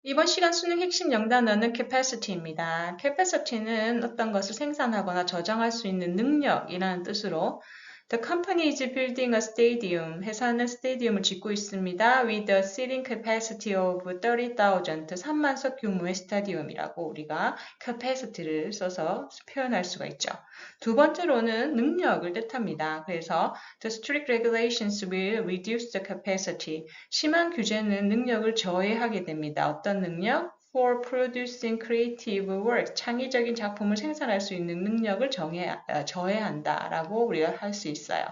이번 시간 수능 핵심 영단어는 capacity입니다. capacity는 어떤 것을 생산하거나 저장할 수 있는 능력이라는 뜻으로 The company is building a stadium. 회사는 스테디움을 짓고 있습니다. With a seating capacity of 30,000. 3만석 규모의 스타디움이라고 우리가 capacity를 써서 표현할 수가 있죠. 두 번째로는 능력을 뜻합니다. 그래서 The strict regulations will reduce the capacity. 심한 규제는 능력을 저해하게 됩니다. 어떤 능력? For producing creative work, 창의적인 작품을 생산할 수 있는 능력을 저해한다라고 우리가 할 수 있어요.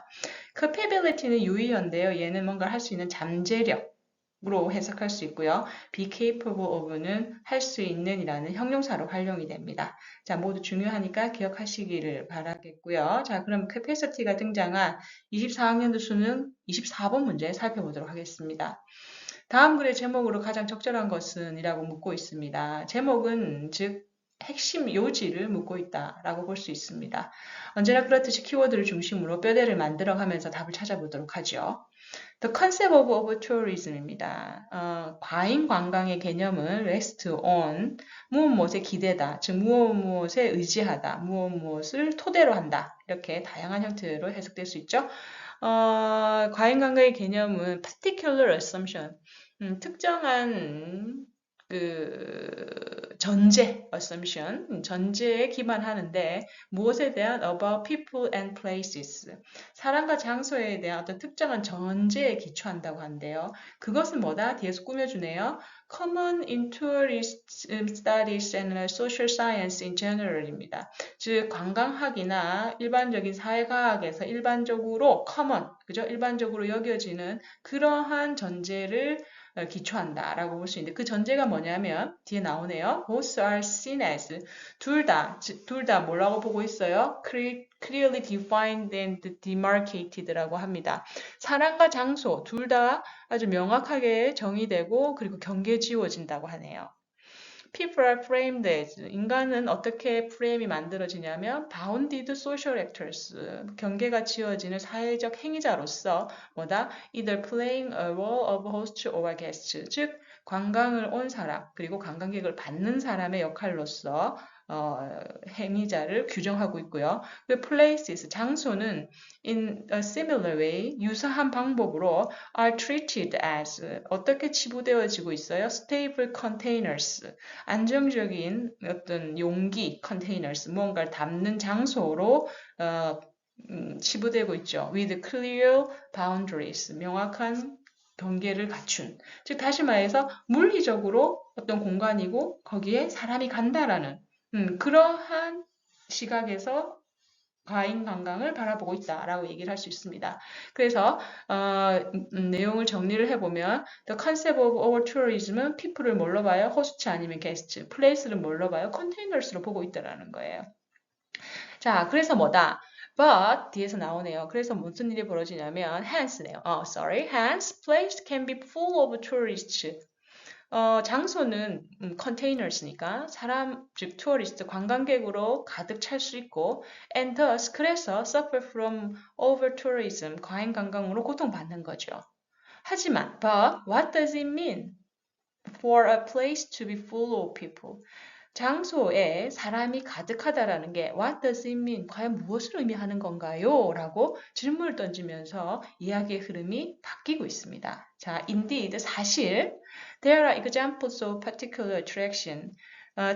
capability는 유의어인데요. 얘는 뭔가를 할 수 있는 잠재력으로 해석할 수 있고요. be capable of는 할 수 있는이라는 형용사로 활용이 됩니다. 자, 모두 중요하니까 기억하시기를 바라겠고요. 자, 그럼 capacity가 등장한 24학년도 수능 24번 문제 살펴보도록 하겠습니다. 다음 글의 제목으로 가장 적절한 것은 이라고 묻고 있습니다. 제목은 즉 핵심 요지를 묻고 있다라고 볼 수 있습니다. 언제나 그렇듯이 키워드를 중심으로 뼈대를 만들어가면서 답을 찾아보도록 하죠. The concept of tourism입니다. 과잉 관광의 개념은 rest on, 무엇에 기대다, 즉 무엇에 의지하다, 무엇을 토대로 한다. 이렇게 다양한 형태로 해석될 수 있죠. 과잉 관광의 개념은 particular assumption, 특정한 전제, assumption, 전제에 기반하는데 무엇에 대한 about people and places, 사람과 장소에 대한 어떤 특정한 전제에 기초한다고 하는데요. 그것은 뭐다? 뒤에서 꾸며주네요. Common in tourism studies and social science in general입니다. 즉 관광학이나 일반적인 사회과학에서 일반적으로 common, 그죠? 일반적으로 여겨지는 그러한 전제를 기초한다라고 볼 수 있는데 그 전제가 뭐냐면 뒤에 나오네요. Both are seen as 둘 다 뭐라고 보고 있어요? Clearly defined and demarcated라고 합니다. 사람과 장소 둘 다 아주 명확하게 정의되고 그리고 경계 지워진다고 하네요. People are framed as 인간은 어떻게 프레임이 만들어지냐면 bounded social actors 경계가 지어지는 사회적 행위자로서 뭐다? either playing a role of host or guest 즉 관광을 온 사람 그리고 관광객을 받는 사람의 역할로서 행위자를 규정하고 있고요. 그 places 장소는 in a similar way 유사한 방법으로 are treated as 어떻게 치부되어지고 있어요? stable containers 안정적인 어떤 용기, containers, 무언가를 담는 장소로 치부되고 있죠. with clear boundaries, 명확한 경계를 갖춘. 즉 다시 말해서 물리적으로 어떤 공간이고 거기에 사람이 간다라는 그러한 시각에서 과잉 관광을 바라보고 있다라고 얘기를 할 수 있습니다. 그래서 내용을 정리를 해보면 The concept of our tourism은 people을 뭘로 봐요? 호스트 아니면 게스트. place를 뭘로 봐요? containers로 보고 있다라는 거예요. 자, 그래서 뭐다? But 뒤에서 나오네요. 그래서 무슨 일이 벌어지냐면 hence네요. hence place can be full of tourists. 장소는 containers니까 사람, 즉 tourist, 관광객으로 가득 찰 수 있고 and thus 그래서 suffer from over tourism, 과잉 관광으로 고통받는 거죠. 하지만 but what does it mean for a place to be full of people? 장소에 사람이 가득하다라는 게 what does it mean? 과연 무엇을 의미하는 건가요? 라고 질문을 던지면서 이야기의 흐름이 바뀌고 있습니다. 자, indeed, 사실 there are examples of particular attraction.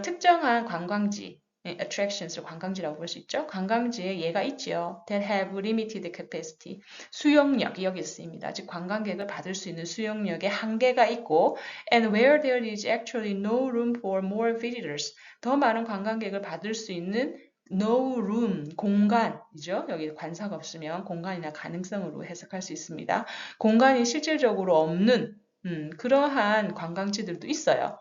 특정한 관광지, attractions를 관광지라고 볼 수 있죠. 관광지에 예가 있지요. that have limited capacity. 수용력이 여기 있습니다. 즉 관광객을 받을 수 있는 수용력에 한계가 있고 and where there is actually no room for more visitors. 더 많은 관광객을 받을 수 있는 no room, 공간이죠. 여기 관사가 없으면 공간이나 가능성으로 해석할 수 있습니다. 공간이 실질적으로 없는 그러한 관광지들도 있어요.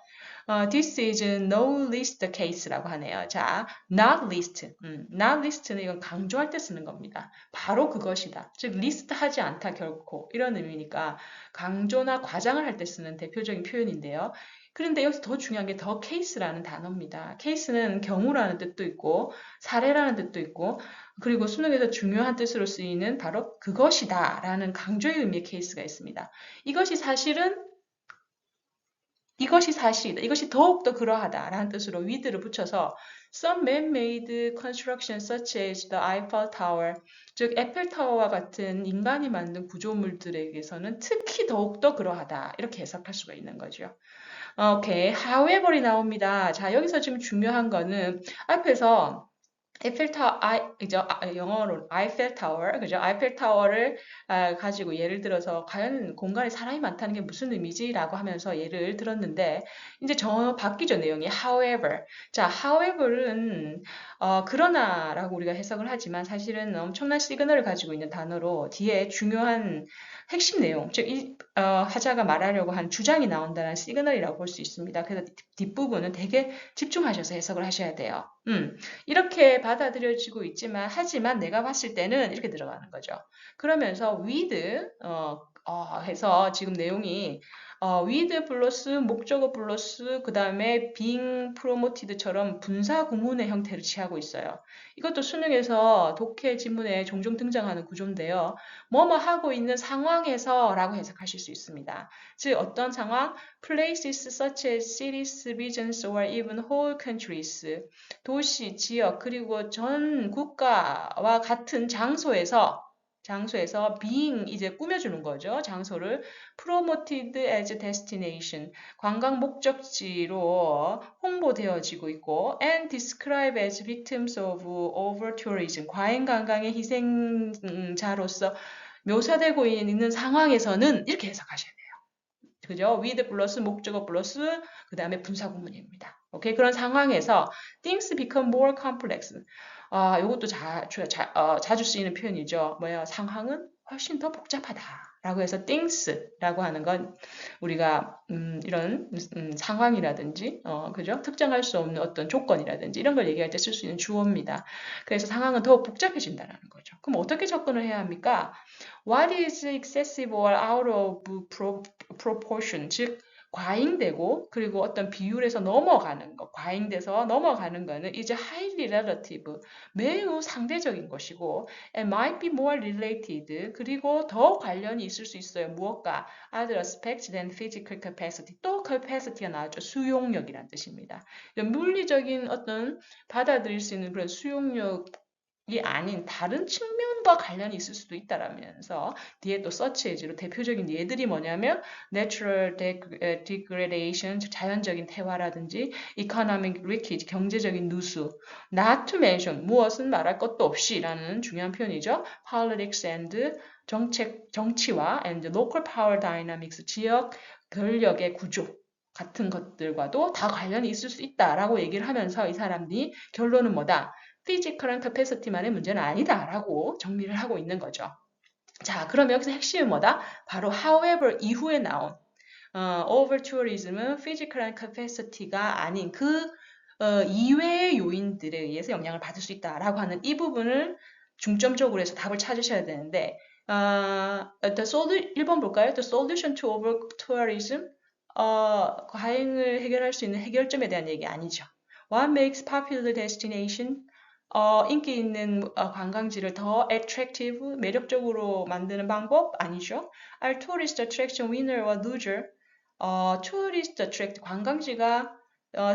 This is no list case라고 하네요. 자, not list. not list는 이건 강조할 때 쓰는 겁니다. 바로 그것이다. 즉, list 하지 않다 결코. 이런 의미니까 강조나 과장을 할 때 쓰는 대표적인 표현인데요. 그런데 여기서 더 중요한 게 더 case라는 단어입니다. case는 경우라는 뜻도 있고 사례라는 뜻도 있고 그리고 수능에서 중요한 뜻으로 쓰이는 바로 그것이다 라는 강조의 의미의 케이스가 있습니다. 이것이 사실은 이것이 사실이다. 이것이 더욱더 그러하다라는 뜻으로 with를 붙여서 some man-made construction such as the Eiffel Tower, 즉 에펠타워와 같은 인간이 만든 구조물들에게서는 특히 더욱더 그러하다. 이렇게 해석할 수가 있는 거죠. 오케이. however이 나옵니다. 자, 여기서 지금 중요한 거는 앞에서 에펠타워, 그죠? 영어로 아이펠타워, 그죠? 아이펠타워를 가지고 예를 들어서 과연 공간에 사람이 많다는 게 무슨 의미지라고 하면서 예를 들었는데 이제 저 바뀌죠 내용이 however. 자, however는 그러나라고 우리가 해석을 하지만 사실은 엄청난 시그널을 가지고 있는 단어로 뒤에 중요한 핵심 내용, 즉 하자가 말하려고 한 주장이 나온다는 시그널이라고 볼 수 있습니다. 그래서 뒷부분은 되게 집중하셔서 해석을 하셔야 돼요. 이렇게 받아들여지고 있지만 하지만 내가 봤을 때는 이렇게 들어가는 거죠. 그러면서 with 해서 지금 내용이 with 플러스 목적어 플러스 그 다음에 being promoted처럼 분사 구문의 형태를 취하고 있어요. 이것도 수능에서 독해 지문에 종종 등장하는 구조인데요. 뭐뭐 하고 있는 상황에서 라고 해석하실 수 있습니다. 즉 어떤 상황? places such as cities, regions, or even whole countries. 도시, 지역, 그리고 전 국가와 같은 장소에서 being 이제 꾸며주는 거죠. 장소를 promoted as destination, 관광 목적지로 홍보되어지고 있고 and described as victims of over-tourism, 과잉 관광의 희생자로서 묘사되고 있는 상황에서는 이렇게 해석하셔야 돼요. 그죠? with 플러스 목적어 플러스 그 다음에 분사 구문입니다. 오케이? 그런 상황에서 things become more complex. 이것도 자주 쓰이는 표현이죠. 뭐야? 상황은 훨씬 더 복잡하다라고 해서 things라고 하는 건 우리가 이런 상황이라든지 그죠? 특정할 수 없는 어떤 조건이라든지 이런 걸 얘기할 때 쓸 수 있는 주어입니다. 그래서 상황은 더 복잡해진다는 거죠. 그럼 어떻게 접근을 해야 합니까? What is excessive or out of proportion? 즉 과잉되고 그리고 어떤 비율에서 넘어가는 것, 과잉돼서 넘어가는 거는 is highly relative, 매우 상대적인 것이고 and might be more related, 그리고 더 관련이 있을 수 있어요. 무엇과? Other aspects than physical capacity. 또 capacity가 나왔죠. 수용력이란 뜻입니다. 물리적인 어떤 받아들일 수 있는 그런 수용력 이 아닌 다른 측면과 관련이 있을 수도 있다라면서 뒤에 또 search as로 대표적인 예들이 뭐냐면 natural degradation, 즉 자연적인 태화라든지 economic leakage, 경제적인 누수, not to mention 무엇은 말할 것도 없이라는 중요한 표현이죠. politics and 정치와 and local power dynamics, 지역 권력의 구조 같은 것들과도 다 관련이 있을 수 있다라고 얘기를 하면서 이 사람들이 결론은 뭐다? 피지컬한 캐패시티만의 문제는 아니다라고 정리를 하고 있는 거죠. 자, 그럼 여기서 핵심은 뭐다? 바로 however 이후에 나온 over tourism은 피지컬한 캐패시티가 아닌 그 이외의 요인들에 의해서 영향을 받을 수 있다라고 하는 이 부분을 중점적으로 해서 답을 찾으셔야 되는데 1번 볼까요? The solution to over tourism 과잉을 해결할 수 있는 해결점에 대한 얘기 아니죠. What makes popular destination 인기 있는 관광지를 더 attractive, 매력적으로 만드는 방법? 아니죠. Are tourist attraction winner or loser? tourist attract, 관광지가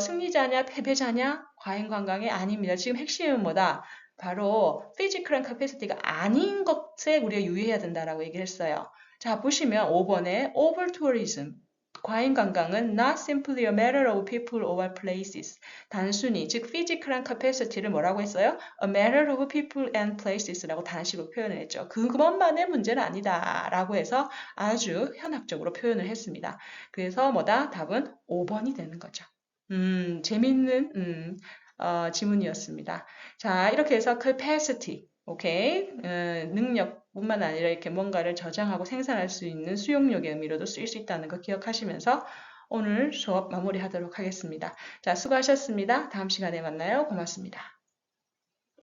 승리자냐, 패배자냐? 과잉 관광이 아닙니다. 지금 핵심은 뭐다? 바로 physical한 capacity가 아닌 것에 우리가 유의해야 된다라고 얘기를 했어요. 자, 보시면 5번에 over tourism. 과잉 관광은 not simply a matter of people or places. 단순히, 즉 physical한 capacity를 뭐라고 했어요? A matter of people and places라고 단식으로 표현을 했죠. 그것만의 문제는 아니다 라고 해서 아주 현학적으로 표현을 했습니다. 그래서 뭐다? 답은 5번이 되는 거죠. 재밌는 지문이었습니다. 자, 이렇게 해서 capacity, 오케이, 능력뿐만 아니라 이렇게 뭔가를 저장하고 생산할 수 있는 수용력의 의미로도 쓰일 수 있다는 거 기억하시면서 오늘 수업 마무리하도록 하겠습니다. 자, 수고하셨습니다. 다음 시간에 만나요. 고맙습니다.